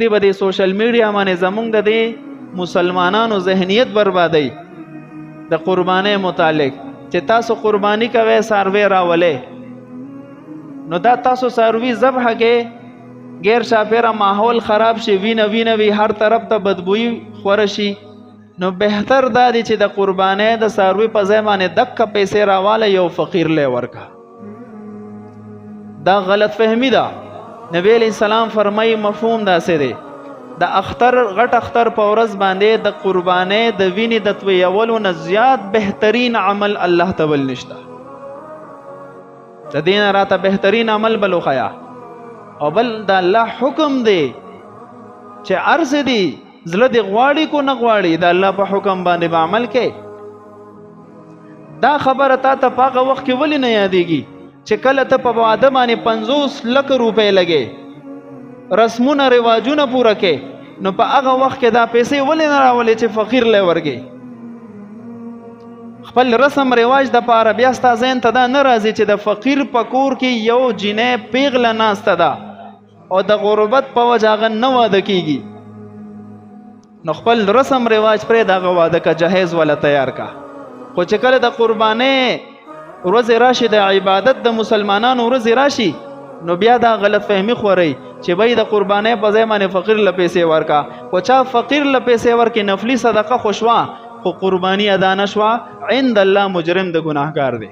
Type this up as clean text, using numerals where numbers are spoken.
دی به د سوشل میډیا باندې زمونږ د دې مسلمانانو ذهنیت بربادی د قربانۍ متعلق چې تاسو قربانی کوئ څاروی راولئ نو دا تاسو څاروي ذبح کې غیر چاپیره ماحول خراب شي وینه وي هر طرف ته بدبویي خوره شي نو بهتر دا دی چې د قربانۍ د څاروي په ځای باندې دکه پیسې راواله یو فقیر لی ورکه دا غلط فهمی ده نبی علیہ السلام فرمای مفهوم داسې دی د اختر غټ اختر په ورځ باندې د قربانۍ د وینې د تویولو نه زیات بهترین عمل الله ته بل نشته د دین راته بهترین عمل بل وښیه او بل د الله حکم دی چې عرض دی زړه دې غواړي کو نه غواړي د الله په حکم باندې به عمل کې دا خبره تا ته په هغه وخت کې ولې نه یادېږي چې کله ته په واده باندې 50 لک روپۍ لګې رسمونه رواجونه پوره کې نو په هغه وخت کې دا پیسې ولې نه راولې چې فقیر لی ورګې خپل رسم رواج د پاره بیا ستا ذهن ته دا نه راځي چې د فقیر په کور کې یو جنۍ پیغله ناسته ده او د غربت په وجه هغه نه واده کیږي نو خپل رسم رواج پرې دغه واده که جهیز ولا تیار کا خو چې کله د قربانۍ ورځ راشي د عبادت د مسلمانانو ورځ راشي نو بیا دا غلط فهمی خوري چې بای د قربانۍ په ځای باندې فقیر له پیسې ورکا خو چا فقیر له پیسې ورکې نفلی صدقه خوشوا خو قربانی ادا نشوا عند الله مجرم د ګناهګار دی